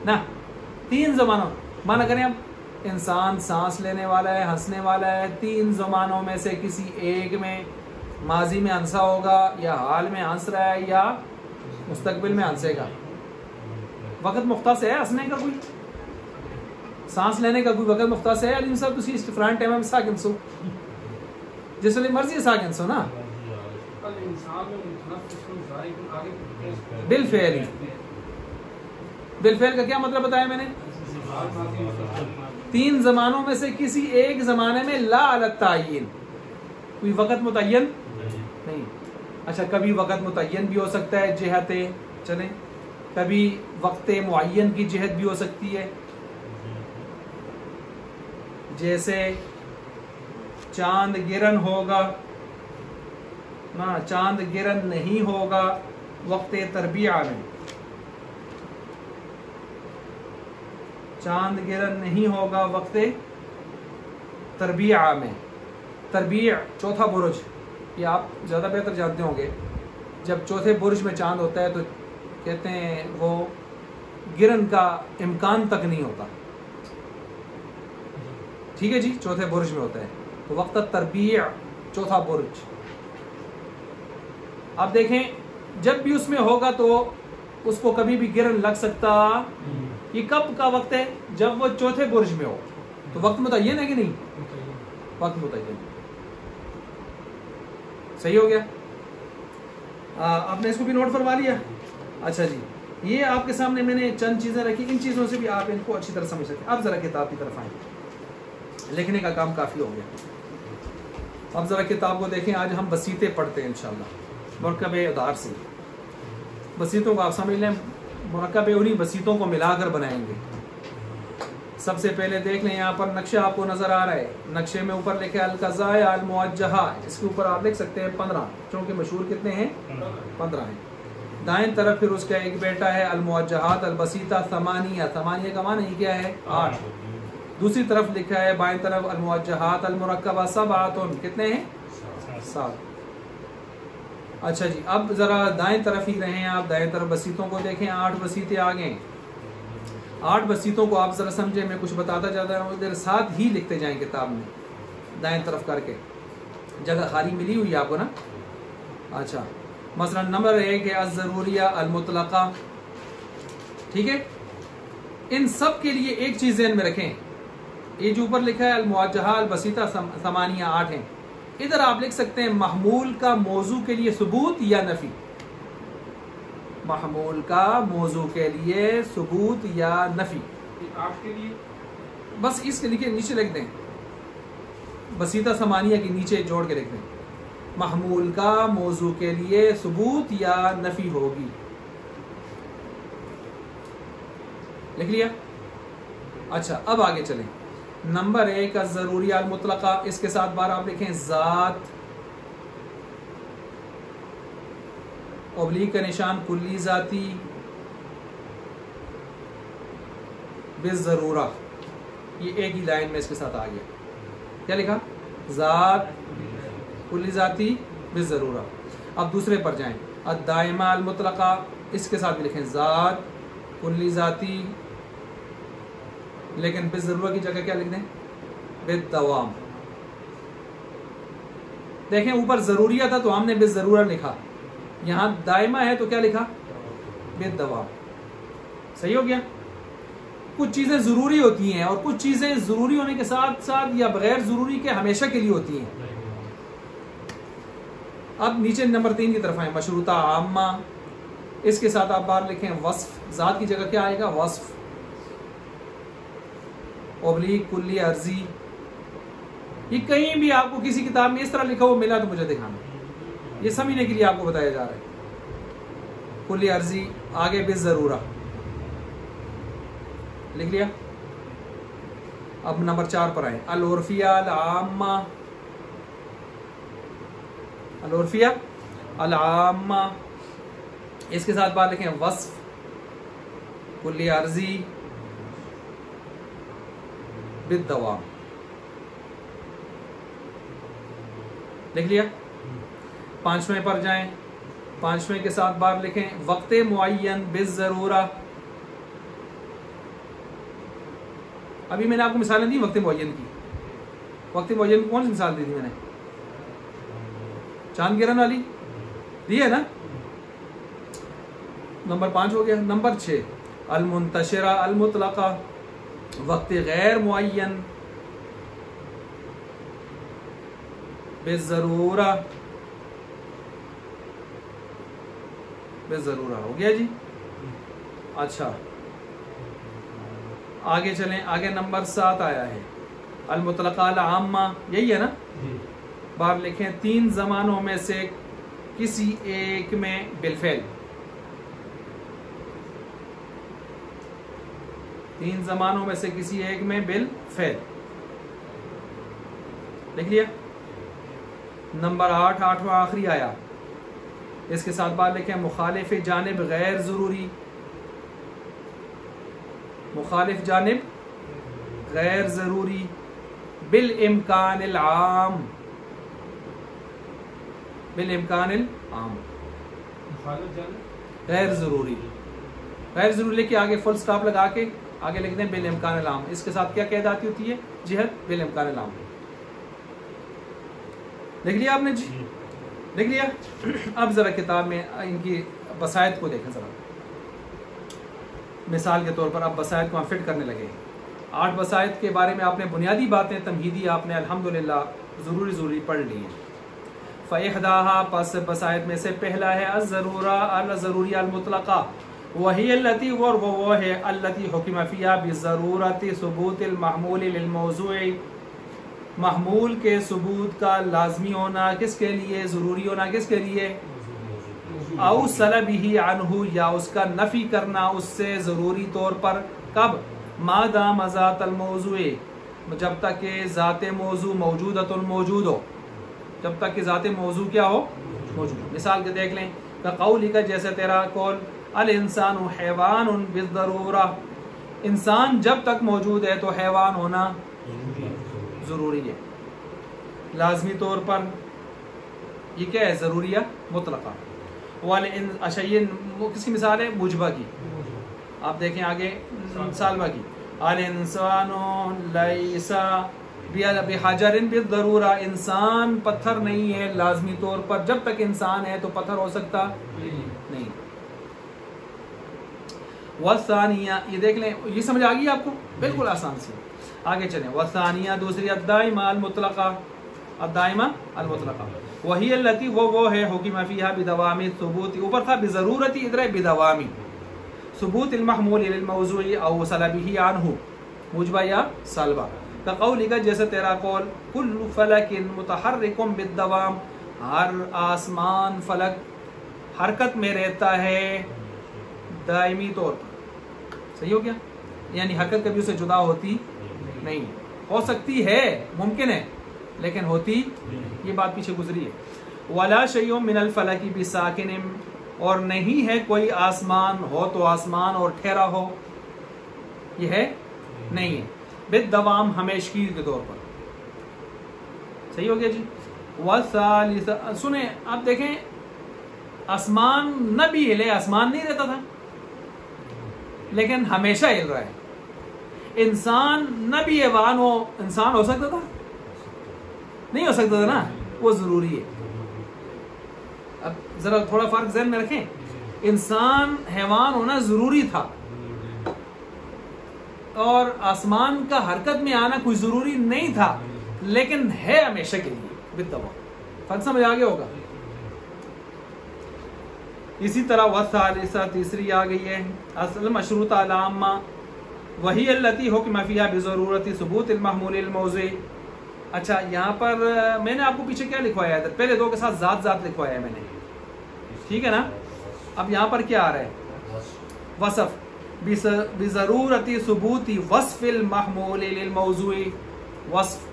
نا. 3 زمانوں معنی کریں آپ، انسان سانس لینے والا ہے، ہنسنے والا ہے، 3 زمانوں میں سے کسی ایک میں، ماضی میں ہنسا ہوگا یا حال میں ہنس رہا ہے یا مستقبل میں ہنسے گا. وقت مختص ہے ہنسنے کا، کوئی سانس لینے کا کوئی وقت مختص ہے؟ علیم صاحب تسی استفران ٹائم میں ساکن سو جس ویلے مرضی ساکن سو نا. بالفعل، بالفعل کا کیا مطلب بتایا میں نے؟ 3 زمانوں میں سے کسی ایک زمانے میں، لا علی التعین، کوئی وقت متعین نہیں. اچھا کبھی وقت متعین بھی ہو سکتا ہے جہت، چلیں کبھی وقت معین کی جہت بھی ہو سکتی ہے، جیسے چاند گرن ہوگا نا، چاند گرن نہیں ہوگا وقت تربیع میں، چاند گرن نہیں ہوگا وقت تربیع میں. تربیع چوتھا برج، یہ آپ زیادہ بہتر جانتے ہوں گے. جب چوتھے برج میں چاند ہوتا ہے تو کہتے ہیں وہ گرن کا امکان تک نہیں ہوتا. ٹھیک ہے جی، چوتھے برج میں ہوتا ہے تو وقت تربیع چوتھا برج. آپ دیکھیں جب بھی اس میں ہوگا تو اس کو کبھی بھی گرن لگ سکتا. یہ کب کا وقت ہے؟ جب وہ چوتھے برج میں ہو. تو وقت متعین ہے کہ نہیں؟ وقت متعین. صحیح ہو گیا. آپ نے اس کو بھی نوٹ فرما لیا. اچھا جی یہ آپ کے سامنے میں نے چند چیزیں رکھی، ان چیزوں سے بھی آپ ان کو اچھی طرح سمجھ سکتے. اب ذرا کتاب کی طرف آئیں، لکھنے کا کام کافی ہو گیا. اب ذرا کتاب کو دیکھیں. آج ہم بسیطیں پڑھتے ہیں انشاءاللہ مرکب ادار سے. بسیطوں کو آپ سمجھ لیں، مرکب انہی بسیطوں کو ملا کر بنائیں گے. سب سے پہلے دیکھ لیں یہاں پر نقشہ آپ کو نظر آ رہا ہے. نقشے میں اوپر لکھے القضاء الموجہہ، اس کے اوپر آپ لکھ سکتے ہیں 15، چونکہ مشہور کتنے ہیں؟ 15 ہیں. دائیں طرف پھر اس کا ایک بیٹا ہے الموجہات البسیطہ ثمانیہ، ثمانیہ کا معنی کیا ہے 8. دوسری طرف لکھا ہے بائیں طرف الموجہات المرکبہ سبعۃ، کتنے ہیں 7. اچھا جی، اب ذرا دائیں طرف ہی رہیں آپ، دائیں طرف بسیطوں کو دیکھیں. 8 بسیطے آگے، 8 بسیطوں کو آپ ذرا سمجھیں، میں کچھ بتاتا جاتا ہوں، ادھر ساتھ ہی لکھتے جائیں کتاب میں دائیں طرف کر کے. جگہ خالی ملی ہوئی ہے آپ کو نا. اچھا، مثلا نمبر 1 ہے الضروریہ المطلقہ، ٹھیک ہے. ان سب کے لیے ایک چیز ذہن میں رکھیں، یہ جو اوپر لکھا ہے الموجہہ البسیطہ ثمانیہ 8 ہیں، ادھر آپ لکھ سکتے ہیں محمول کا موضوع کے لیے ثبوت یا نفی. محمول کا موضوع کے لیے ثبوت یا نفی. 8 کے لیے بس اس کے لیے نیچے لکھ دیں، بسیطہ ثمانیہ کے نیچے جوڑ کے لکھ دیں محمول کا موضوع کے لیے ثبوت یا نفی ہوگی. لکھ لیا؟ اچھا، اب آگے چلیں. نمبر 1 الضروریہ المطلقہ، اس کے ساتھ بار آپ لکھیں ذات اوبلیک کا نشان کلی ذاتی بالضرورہ، یہ ایک ہی لائن میں اس کے ساتھ آ گیا. کیا لکھا؟ ذات کلی ذاتی بالضرورہ. اب دوسرے پر جائیں، الدائمہ المطلقہ، اس کے ساتھ بھی لکھیں ذات کلی ذاتی، لیکن بالضرورہ کی جگہ کیا لکھ دیں؟ بالدوام. دیکھیں اوپر ضروریہ تھا تو ہم نے بالضرورہ لکھا، یہاں دائمہ ہے تو کیا لکھا؟ بالدوام. صحیح ہو گیا؟ کچھ چیزیں ضروری ہوتی ہیں اور کچھ چیزیں ضروری ہونے کے ساتھ ساتھ یا بغیر ضروری کے ہمیشہ کے لیے ہوتی ہیں. اب نیچے نمبر 3 کی طرف آئیں، مشروطہ عامہ، اس کے ساتھ آپ بار لکھیں وصف، ذات کی جگہ کیا آئے گا؟ وصف اوبلیک کلی عرضی. یہ کہیں بھی آپ کو کسی کتاب میں اس طرح لکھا ہوا ملا تو مجھے دکھانا، یہ سمجھنے کے لیے آپ کو بتایا جا رہا ہے. کلی عرضی، آگے بالضرورہ لکھ لیا. اب نمبر 4 پر آئیں، العرفیہ العامہ، العرفیہ العامہ، اس کے ساتھ بات لکھیں وصف کلی عرضی بالدوام. لکھ لیا؟ 5ویں پر جائیں، 5ویں کے ساتھ بار لکھیں وقت معین بالضرورہ. ابھی میں نے آپ کو مثالیں دی وقت معین کی. وقت معین کی کون سی مثال دی تھی میں نے؟ چاند گرہن والی دی ہے نا. نمبر 5 ہو گیا. نمبر 6 المنتشرہ المطلقہ، وقت غیر معین بالضرورہ، بالضرورہ ہو گیا جی. اچھا آگے چلیں، آگے نمبر 7 آیا ہے المطلقہ العامہ، یہی ہے نا. بار لکھیں 3 زمانوں میں سے کسی ایک میں بالفعل، 3 زمانوں میں سے کسی ایک میں بالفعل. لکھ لیا؟ نمبر 8 8واں آخری آیا، اس کے ساتھ بات لکھیں مخالف جانب غیر ضروری، مخالف جانب غیر ضروری بالامکان العام، بالامکان العام، مخالف جانب غیر ضروری، غیر ضروری لے کے آگے فل سٹاپ لگا کے آگے لکھ دیں بالامکان العام. اس کے ساتھ کیا قید آتی ہوتی ہے؟ جہت بالامکان العام. لکھ لیا آپ نے جی؟ لکھ لیا؟ اب ذرا کتاب میں ان کی بسائط کو دیکھیں ذرا. مثال کے طور پر اب بسائط کو ہم فٹ کرنے لگے. 8 بسائط کے بارے میں آپ نے بنیادی باتیں تمہیدی آپ نے الحمدللہ ضروری پڑھ لی ہیں. فَإِحْدَاهَا، پس بسائط میں سے پہلا ہے الضروریہ المطلقہ، وہی التی، وہ ہے التی حکم فیہا بضرورت ثبوت المحمول للموضوع، محمول کے ثبوت کا لازمی ہونا کس کے لیے؟ ضروری ہونا کس کے لیے؟ او سلبہ عنہ، یا اس کا نفی کرنا اس سے ضروری طور پر. کب؟ ما دام ذات الموضوع، جب تک کہ ذات موضوع موجودۃ موجود ہو، جب تک کہ ذات موضوع کیا ہو؟ موجود. مثال کے دیکھ لیں، قولی کا جیسے تیرا قول الانسان حیوان بالضرورہ، انسان جب تک موجود ہے تو حیوان ہونا ضروری ہے لازمی طور پر. یہ کیا ہے؟ ضروریہ مطلقہ. اچھا یہ کس کی مثال ہے؟ مجبہ کی. آپ دیکھیں آگے سالبہ کی. الانسان لیس بحجر بالضرورہ، انسان پتھر نہیں ہے لازمی طور پر، جب تک انسان ہے تو پتھر ہو سکتا نہیں. والثانیہ، یہ دیکھ لیں، یہ سمجھ آ گئی آپ کو؟ بالکل آسان سے. آگے چلیں. والثانیہ دوسری الدائمہ المطلقہ، الدائمہ المطلقہ وہی التی وہ ہے حکم فیہا بدوام الثبوت، اوپر تھا بضرورتی، ادھر ہے بدوامی ثبوت المحمول للموضوع او سلبہ عنہ، موجبہ یا سالبہ. کقولی کا جیسے تیرا قول کل فلک متحرک بالدوام، ہر آسمان فلک حرکت میں رہتا ہے دائمی طور پر. صحیح ہو گیا؟ یعنی حرکت کبھی اسے جدا ہوتی نہیں. ہو سکتی ہے، ممکن ہے، لیکن ہوتی، یہ بات پیچھے گزری ہے. ولا شیء من الفلک بساکن، اور نہیں ہے کوئی آسمان، ہو تو آسمان اور ٹھہرا ہو، یہ ہے نہیں ہے. بالدوام ہمیشگی کے طور پر. صحیح ہو گیا جی. والثالث، سنیں آپ دیکھیں، آسمان نہ بھی ہلے، آسمان نہیں رہتا تھا لیکن ہمیشہ ہل رہا ہے. انسان نہ بھی حیوان ہو، انسان ہو سکتا تھا؟ نہیں ہو سکتا تھا نا، وہ ضروری ہے. اب ذرا تھوڑا فرق ذہن میں رکھیں، انسان حیوان ہونا ضروری تھا اور آسمان کا حرکت میں آنا کوئی ضروری نہیں تھا، لیکن ہے ہمیشہ کے لیے بالدوام. فرق سمجھ آ گیا ہوگا. اسی طرح والثالثہ تیسری آ گئی ہے اصل مشروط علامہ وہی التی حکم فیہا بضرورت ثبوت المحمول الموضوع. اچھا یہاں پر میں نے آپ کو پیچھے کیا لکھوایا ہے؟ پہلے دو کے ساتھ ذات ذات لکھوایا ہے میں نے، ٹھیک ہے نا. اب یہاں پر کیا آ رہا ہے؟ وصف بضرورت ثبوت وصف المحمول للموضوع. وصف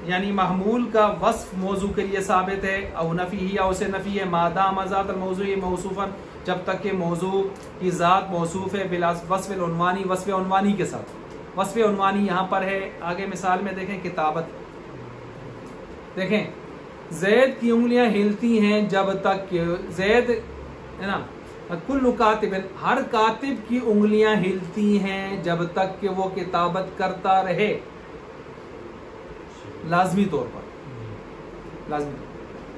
یعنی محمول کا وصف موضوع کے لیے ثابت ہے، او نفی ہی، یا اسے نفی ہے، ما دام ذات الموضوع موصوفا، جب تک کہ موضوع کی ذات موصوف ہے بلا وصف العنوانی، وصف عنوانی کے ساتھ. وصف عنوانی یہاں پر ہے، آگے مثال میں دیکھیں کتابت. دیکھیں زید کی انگلیاں ہلتی ہیں جب تک کہ زید ہے نا، کل کاتب، ہر کاتب کی انگلیاں ہلتی ہیں جب تک کہ وہ کتابت کرتا رہے، لازمی طور پر. لازمی.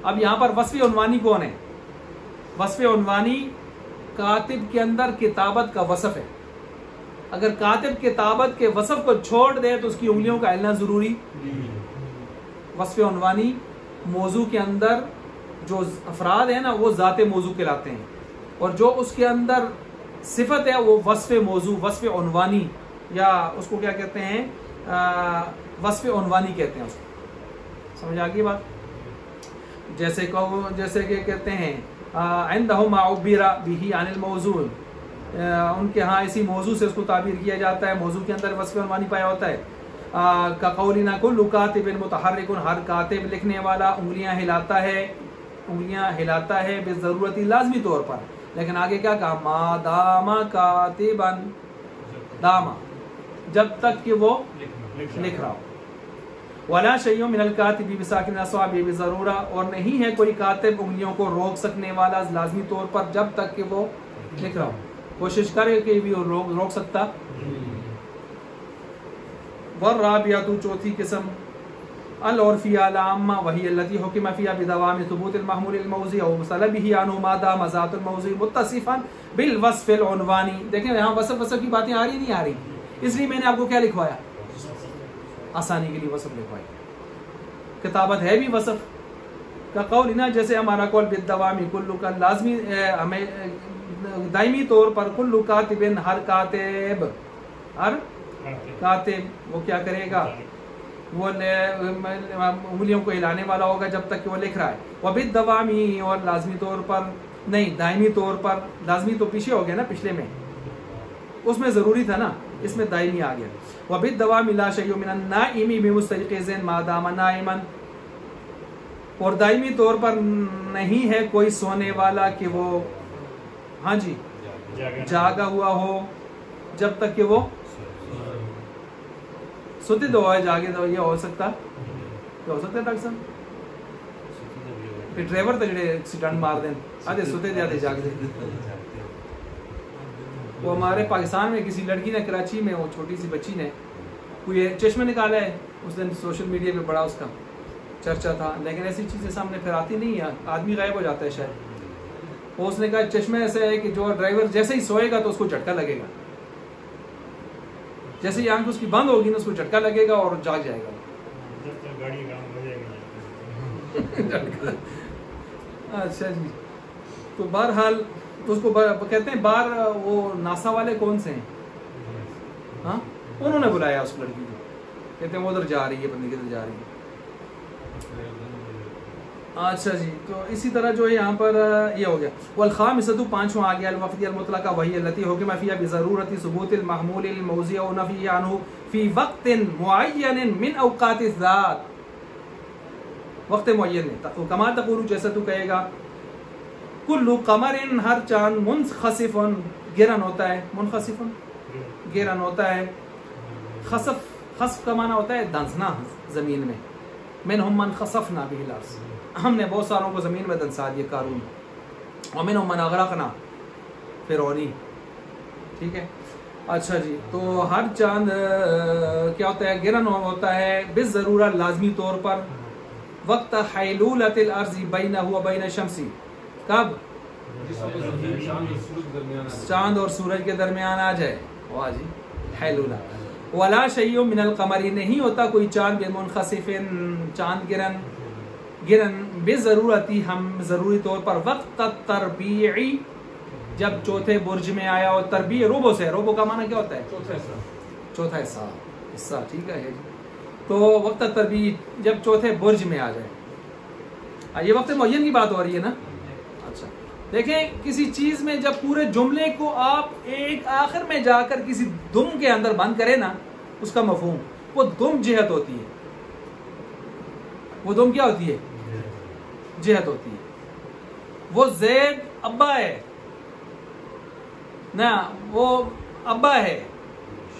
اب یہاں پر وصف عنوانی کون ہے؟ وصف عنوانی کاتب کے اندر کتابت کا وصف ہے. اگر کاتب کتابت کے وصف کو چھوڑ دے تو اس کی انگلیوں کا ہلنا ضروری. وصف عنوانی موضوع کے اندر جو افراد ہیں نا وہ ذات موضوع کہلاتے ہیں، اور جو اس کے اندر صفت ہے وہ وصف موضوع، وصف عنوانی، یا اس کو کیا کہتے ہیں؟ وصف عنوانی کہتے ہیں اس کو. سمجھ آ گئی بات؟ جیسے کہ کہتے ہیں عندهم ما عبر به عن الموضوع، ان کے ہاں اسی موضوع سے اس کو تعبیر کیا جاتا ہے، موضوع کے اندر وصف عنوانی پایا ہوتا ہے. کقولنا کل کاتب متحرک، ہر کاتب لکھنے والا انگلیاں ہلاتا ہے بضرورت لازمی طور پر. لیکن آگے کیا کہا؟ ما دام کاتبا، داما جب تک کہ وہ لکھ رہا ہو. ولا شیء من الکاتب بساکن اصابع بضرورہ، اور نہیں ہے کوئی کاتب انگلیوں کو روک سکنے والا لازمی طور پر جب تک کہ وہ لکھ رہا ہو. کوشش کرے کہ بھی روک سکتا. والرابعۃ، چوتھی قسم العرفیہ العامہ وہی التی حکم فیہا بدوام ثبوت المحمول الموضوع او سلبہ عنہ ما دام ذات الموضوع متصفا بالوصف العنوانی. دیکھیں یہاں وصف کی باتیں آ رہی نہیں آ رہی، اس لیے میں نے آپ کو کیا لکھوایا؟ آسانی کے لیے وصف لکھوایا. کتابت ہے بھی وصف کا قولنا، جیسے ہمارا قول بالدوام کل کا لازمی ہمیں دائمی طور پر کل کاتب، ہر کاتب، ہر کاتب وہ کیا کرے گا؟ وہ انگلیوں کو ہلانے والا ہوگا جب تک کہ وہ لکھ رہا ہے. وبالدوامی، اور لازمی طور پر نہیں، دائمی طور پر. لازمی تو پیچھے ہو گیا نا، پچھلے میں اس میں ضروری تھا نا، اس میں دائمی آ گیا. وبالدوام لا شیء من النائم بمستيقظ ما دام نائما، اور دائمی طور پر نہیں ہے کوئی سونے والا کہ وہ ہاں جی جاگا ہوا ہو جب تک کہ وہ سوتے دو ہے جاگے دو. یہ ہو سکتا ہے ڈاکٹر صاحب پھر ڈرائیور تو جڑے ایکسیڈنٹ مار دیں آدھے سوتے دے آدھے جاگ دے. وہ ہمارے پاکستان میں کسی لڑکی نے کراچی میں وہ چھوٹی سی بچی نے کوئی چشمہ نکالا ہے. اس دن سوشل میڈیا پہ بڑا اس کا چرچا تھا, لیکن ایسی چیزیں سامنے پھر آتی نہیں ہے, آدمی غائب ہو جاتا ہے شاید. وہ اس نے کہا چشمہ ایسا ہے کہ جو ڈرائیور جیسے ہی سوئے گا تو اس کو جھٹکا لگے گا, جیسے ہی آنکھ اس کی بند ہوگی نا اس کو جھٹکا لگے گا اور جاگ جائے گا. اچھا جی, تو بہرحال اس کو کہتے ہیں باہر وہ ناسا والے کون سے ہیں, ہاں انہوں نے بلایا اس لڑکی کو, کہتے ہیں وہ ادھر جا رہی ہے, بندی کدھر جا رہی ہے. اچھا جی, تو اسی طرح جو ہے یہاں پر یہ ہو گیا. والخامسۃ پانچواں آ گیا الوقت المطلقہ وہی التي حکم فيها بضرورت ثبوت المحمول الموضوع او نفی عنه في وقت معین من اوقات الذات, وقت معین میں. کما تقول جیسا تو کہے گا کل قمر ہر چاند منخسف گرن ہوتا ہے, منخسف گرن ہوتا ہے. خسف خسف کا معنی ہوتا ہے دھنسنا زمین میں. منہم من خسفنا به الارض, ہم نے بہت ساروں کو زمین میں دھنسا دیا, قارون. ومنہم من اغرقنا, فرعونی. ٹھیک ہے, اچھا جی. تو ہر چاند کیا ہوتا ہے, گرن ہوتا ہے بالضرورہ لازمی طور پر وقت حیلولت الارض بینہ و بین شمسی. کب چاند اور سورج کے درمیان آ جائے, واہ جی, حیلولہ. ولا شیء من القمر, نہیں ہوتا کوئی چاند بمنخسف, چاند گرن بضرورتی, ہم ضروری طور پر وقت تربیعی, جب چوتھے برج میں آیا. اور تربیع روبو سے, روبو کا معنی کیا ہوتا ہے, چوتھا حصہ. ٹھیک ہے جی, تو وقت تربیع جب چوتھے برج میں آ جائے. یہ وقت معین کی بات ہو رہی ہے نا. اچھا دیکھیں, کسی چیز میں جب پورے جملے کو آپ ایک آخر میں جا کر کسی دم کے اندر بند کریں نا, اس کا مفہوم, وہ دم جہت ہوتی ہے. وہ دم کیا ہوتی ہے, جہت ہوتی ہے. وہ زید ابا ہے نا, وہ ابا ہے,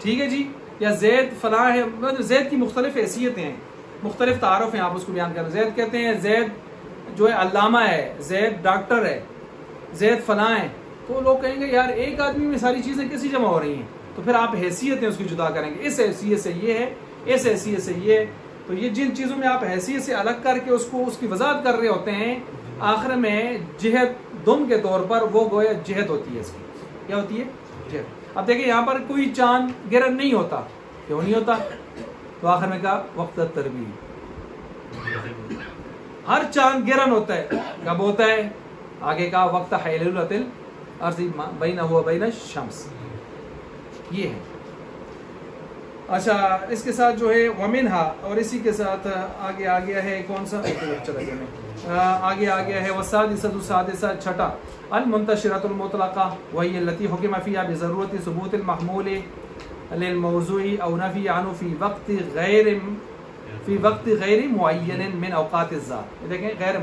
ٹھیک ہے جی, یا زید فلاں ہے. زید کی مختلف حیثیتیں ہیں, مختلف تعارف ہیں, آپ اس کو بیان کر رہے ہیں. زید کہتے ہیں زید جو ہے علامہ ہے, زید ڈاکٹر ہے, زید فلاں ہے. تو لوگ کہیں گے یار ایک آدمی میں ساری چیزیں کیسی جمع ہو رہی ہیں, تو پھر آپ حیثیتیں اس کی جدا کریں گے, اس حیثیت سے یہ ہے, اس حیثیت سے یہ. تو یہ جن چیزوں میں آپ حیثیت سے الگ کر کے اس کو اس کی وضاحت کر رہے ہوتے ہیں, آخر میں جہت دم کے طور پر وہ گویا جہت ہوتی ہے. اس کی کیا ہوتی ہے, جہت. اب دیکھیں یہاں پر کوئی چاند گرن نہیں ہوتا, کیوں نہیں ہوتا, تو آخر میں کہا وقت تربیع. ہر چاند گرن ہوتا ہے, کب ہوتا ہے, آگے کہا وقت حیلولت الارض بینہ و بین الشمس. یہ ہے. اچھا, اس کے ساتھ جو ہے ومنہا, اور اسی کے ساتھ آگے آ گیا ہے کون سا, آگے آ گیا ہے والسادسۃ السادسہ, چھٹا, المنتشرۃ المطلقہ وہی التي حکم فيها بضرورت ثبوت المحمول للموضوع او نفی عنه فی وقت غیر معین من اوقات الذات. دیکھیں غیر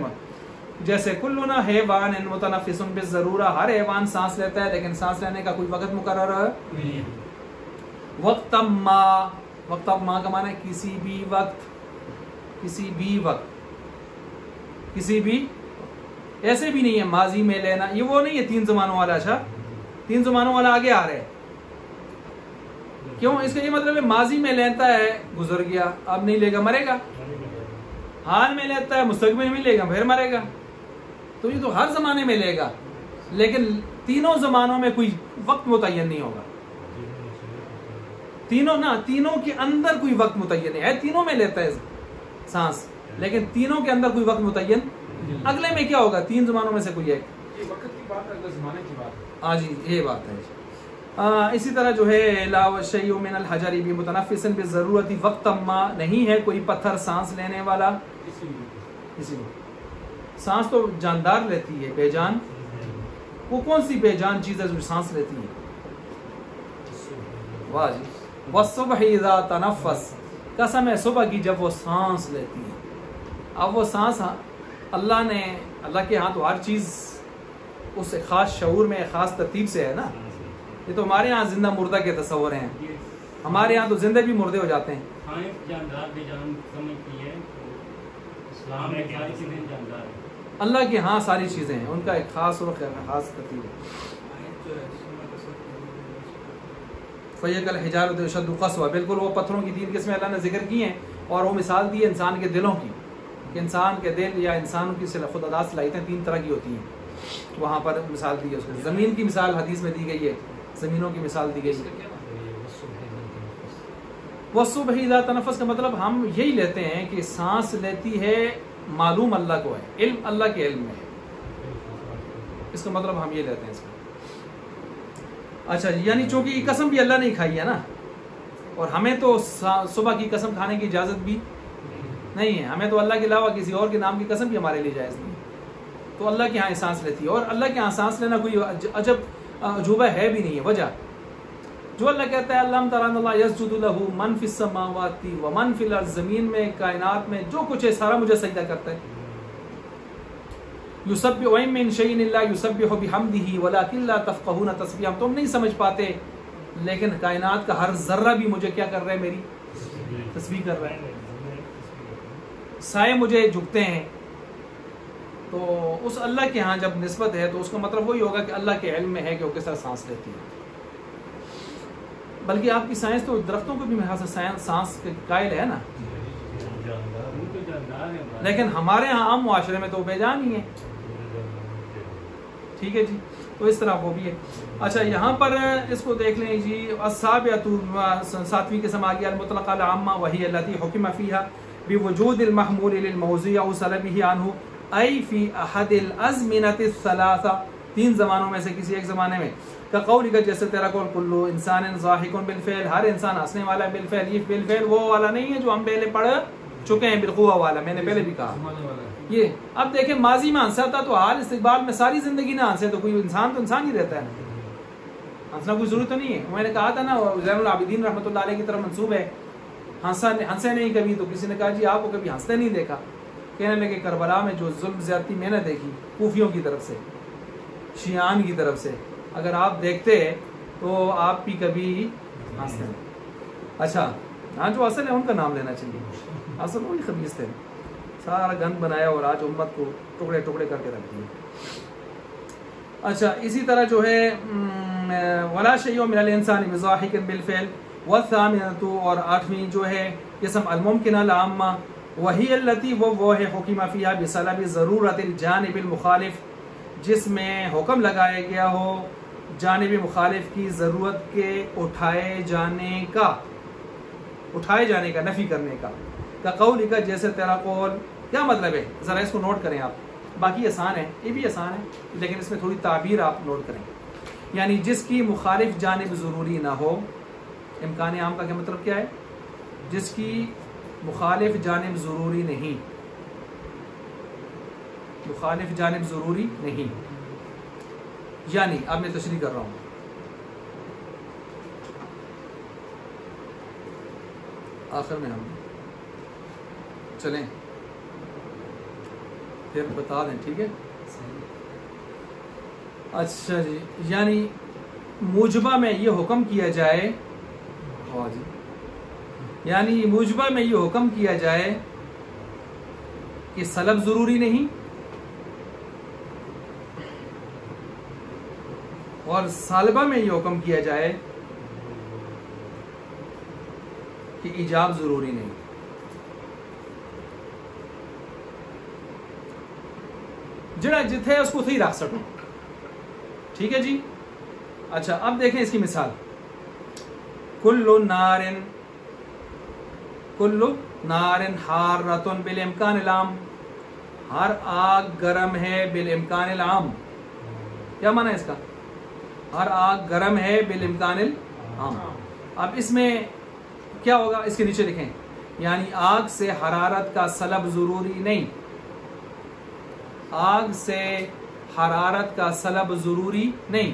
جیسے کلنا حیوان متنفس بالضرورہ, ہر حیوان سانس لیتا ہے لیکن سانس لینے کا کوئی وقت مقرر ہے. وقت ما کا معنی ہے کسی بھی وقت, کسی بھی وقت, کسی بھی, ایسے بھی نہیں ہے ماضی میں لینا, یہ وہ نہیں ہے تین زمانوں والا. اچھا, تین زمانوں والا آگے آ رہے ہیں, کیوں, اس کا یہ مطلب ہے ماضی میں لیتا ہے, گزر گیا, اب نہیں لے گا, مرے گا. حال میں لیتا ہے, مستقبل میں لے گا, پھر مرے گا. تو یہ تو ہر زمانے میں لے گا, لیکن تینوں زمانوں میں کوئی وقت متعین نہیں ہوگا. تینوں کے اندر کوئی وقت متعین ہے, تینوں میں لیتا ہے سانس, لیکن تینوں کے اندر کوئی وقت متعین. اگلے میں کیا ہوگا, تین زمانوں میں سے کوئی ایک. یہ وقت کی بات ہے, اگلے زمانے کی بات ہے. ہاں جی, یہ بات ہے. اسی طرح جو ہے لا شیء من الحجر بمتنفس بالضرورت, وقت ما, نہیں ہے کوئی پتھر سانس لینے والا. کسی کو سانس تو جاندار لیتی ہے, بے جان. وہ کون سی بے جان چیز ہے جو سانس لیتی ہے, واہ جی. والصبح اذا تنفس, قسم ہے صبح کی جب وہ سانس لیتی ہے. اب وہ سانس اللہ کے ہاں تو ہر چیز اس ایک خاص شعور میں ایک خاص ترتیب سے ہے نا. یہ تو ہمارے ہاں زندہ مردہ کے تصور ہیں, ہمارے ہاں تو زندہ بھی مردے ہو جاتے ہیں. اللہ کے ہاں ساری چیزیں ہیں, ان کا ایک خاص اور خاص ترتیب ہے. فیق الحجارۃ اشد قسوہ, بالکل وہ پتھروں کی 3 قسمیں اللہ نے ذکر کی ہیں, اور وہ مثال دی ہے انسان کے دلوں کی, کہ انسان کے دل یا انسان کی خود ادا صلاحیتیں 3 طرح کی ہوتی ہیں. وہاں پر مثال دی ہے اس کو. زمین کی مثال حدیث میں دی گئی ہے, زمینوں کی مثال دی گئی ہے. والصبح اذا تنفس کا مطلب ہم یہی لیتے ہیں کہ سانس لیتی ہے معلوم اللہ کو ہے, علم اللہ کے علم میں ہے, اس کا مطلب ہم یہ لیتے ہیں اس کا. اچھا جی, یعنی چونکہ یہ قسم بھی اللہ نے کھائی ہے نا, اور ہمیں تو صبح کی قسم کھانے کی اجازت بھی نہیں ہے, ہمیں تو اللہ کے علاوہ کسی اور کے نام کی قسم بھی ہمارے لیے جائز نہیں. تو اللہ کے ہاں سانس لیتی ہے, اور اللہ کے ہاں سانس لینا کوئی عجب عجوبہ ہے بھی نہیں ہے. وجہ جو اللہ کہتا ہے اللہ تعالیٰ اللہ یسجد لہ من فی السماوات ومن فی الارض, زمین میں کائنات میں جو کچھ ہے سارا مجھے سجدہ کرتا ہے. یسبح وَإِن مِّن شَيْءٍ إِلَّا يُسَبِّحُ بِحَمْدِهِ وَلَٰكِن لَّا تَفْقَهُونَ تَسْبِيحَهُ, تم نہیں سمجھ پاتے لیکن کائنات کا ہر ذرہ بھی مجھے کیا کر رہا ہے, میری تسبیح کر رہا ہے. سائے مجھے جھکتے ہیں. تو اس اللہ کے ہاں جب نسبت ہے تو اس کا مطلب وہی ہوگا کہ اللہ کے علم میں ہے کہ وہ کس طرح سانس لیتی ہے. بلکہ آپ کی سائنس تو درختوں کو بھی میرے خیال سے سانس کے قائل ہے نا, لیکن ہمارے ہاں عام معاشرے میں تو بے جان ہی ہے. ٹھیک ہے جی, تو اس طرح وہ بھی ہے. اچھا یہاں پر اس کو دیکھ لیں جی. السابعۃ, 7ویں قسم آ گیا المطلقہ العامہ وہی التي حکم فیہا بوجود المحمول للموضوع او سلبه عنه ای فی احد الازمنۃ الثلاثہ, 3 زمانوں میں سے کسی ایک زمانے میں. کا قول کا جیسے تیرا قول کلو انسان ضاحک بالفعل, ہر انسان ہنسنے والا ہے بالفعل. یہ بالفعل وہ والا نہیں ہے جو ہم پہلے پڑھ چکے ہیں, بالقوہ والا, میں نے پہلے بھی کہا یہ. اب دیکھیں ماضی میں ہنسا تھا تو حال استقبال میں ساری زندگی نہ ہنسے تو کوئی انسان تو انسان ہی رہتا ہے, ہنسنا کوئی ضرورت تو نہیں ہے. میں نے کہا تھا نا زین العابدین رحمۃ اللہ علیہ کی طرف منسوب ہے, ہنسے نہیں کبھی. تو کسی نے کہا جی آپ کو کبھی ہنستے نہیں دیکھا. کہنے لگے کربلا میں جو ظلم زیادتی میں نے دیکھی کوفیوں کی طرف سے, شیعان کی طرف سے, اگر آپ دیکھتے تو آپ بھی کبھی ہنستے ہیں. اچھا ہاں, جو اصل ہے ان کا نام لینا چاہیے, اصل وہی خبیث تھے, سارا گند بنایا اور آج امت کو ٹکڑے ٹکڑے کر کے رکھ دیے. اچھا اسی طرح جو ہے ولا شیء من الانسان بضاحک بالفعل. والثامنۃ, اور 8ویں جو ہے قسم الممکنہ العامہ وہی التي وہ ہے حکم فیہا بسلب ضرورت الجانب المخالف, جس میں حکم لگایا گیا ہو جانب مخالف کی ضرورت کے اٹھائے جانے کا, نفی کرنے کا. کا قول کا جیسے تیرا قول. کیا مطلب ہے ذرا اس کو نوٹ کریں آپ, باقی آسان ہے, یہ بھی آسان ہے لیکن اس میں تھوڑی تعبیر آپ نوٹ کریں. یعنی جس کی مخالف جانب ضروری نہ ہو. امکان عام کا کیا مطلب کیا ہے, جس کی مخالف جانب ضروری نہیں, مخالف جانب ضروری نہیں. یعنی اب میں تشریح کر رہا ہوں. آخر میں ہم چلیں پھر بتا دیں, ٹھیک ہے. اچھا جی, یعنی موجبہ میں یہ حکم کیا جائے, جی یعنی موجبہ میں یہ حکم کیا جائے کہ سلب ضروری نہیں اور سالبہ میں یہ حکم کیا جائے کہ ایجاب ضروری نہیں. جڑا جتھے اس کو تھی رکھ سکو. ٹھیک ہے جی. اچھا اب دیکھیں اس کی مثال. کل نار حارۃ بالامکان العام, ہر آگ گرم ہے بالامکان العام. کیا معنی ہے اس کا؟ ہر آگ گرم ہے بالامکان العام. اب اس میں کیا ہوگا, اس کے نیچے لکھیں یعنی آگ سے حرارت کا سلب ضروری نہیں, آگ سے حرارت کا سلب ضروری نہیں.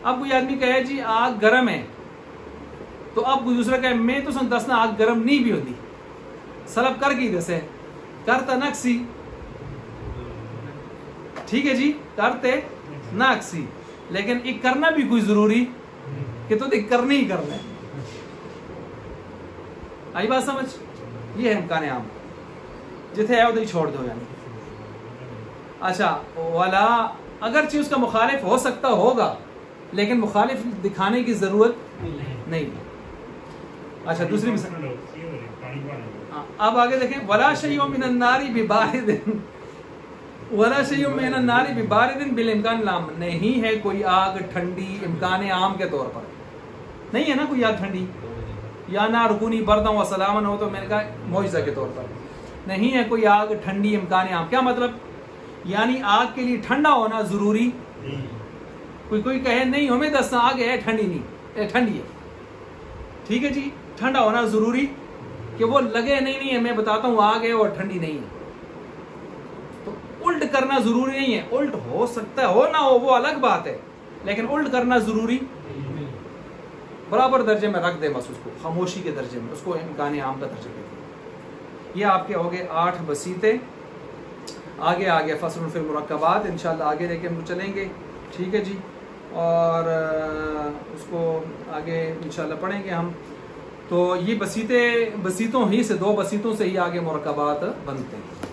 اب کوئی آدمی کہے جی آگ گرم ہے, تو اب کوئی دوسرا کہے میں تو سن دسنا آگ گرم نہیں بھی ہوتی, سلب کر گئی جیسے کرتا نقصی. ٹھیک ہے جی، کرتے نہ اکسی، لیکن ایک کرنا بھی کوئی ضروری کہ تو ایک کرنا ہی کرنا ہے. آئی بات سمجھ؟ یہ ہے امکان عام، جتنے ہے ادھر ہی چھوڑ دو. یعنی اچھا ولا اگرچہ اس کا مخالف ہو سکتا ہوگا لیکن مخالف دکھانے کی ضرورت نہیں. اچھا دوسری مثال اب آگے دیکھیں، ولا شیء من النار ببارد، ولا شیء من النار ببارد بالامکان العام، نہیں ہے کوئی آگ ٹھنڈی امکان عام کے طور پر. نہیں ہے نا کوئی آگ ٹھنڈی، یا نہ رکونی برداں و سلامن ہو تو میں نے کہا معجزہ کے طور پر نہیں ہے کوئی آگ ٹھنڈی امکان عام. کیا مطلب؟ یعنی آگ کے لیے ٹھنڈا ہونا ضروری. کوئی کہے نہیں ہمیں دس آگ ہے ٹھنڈی نہیں، ٹھنڈی ہے، ٹھیک ہے جی، ٹھنڈا ہونا ضروری کہ وہ لگے نہیں ہے میں بتاتا ہوں آگ ہے اور ٹھنڈی نہیں ہے. تو الٹ کرنا ضروری نہیں ہے، الٹ ہو سکتا ہے ہو نہ ہو وہ الگ بات ہے، لیکن الٹ کرنا ضروری برابر درجے میں رکھ دے، بس اس کو خاموشی کے درجے میں، اس کو امکان عام کا درجہ دے. یہ آپ کے ہو گئے 8 بسیطے. آگے فصل فی المرکبات انشاءاللہ آگے لے کے ہم چلیں گے، ٹھیک ہے جی، اور اس کو آگے انشاءاللہ پڑھیں گے ہم. تو یہ بسیطوں ہی سے 2 بسیطوں سے ہی آگے مرکبات بنتے ہیں.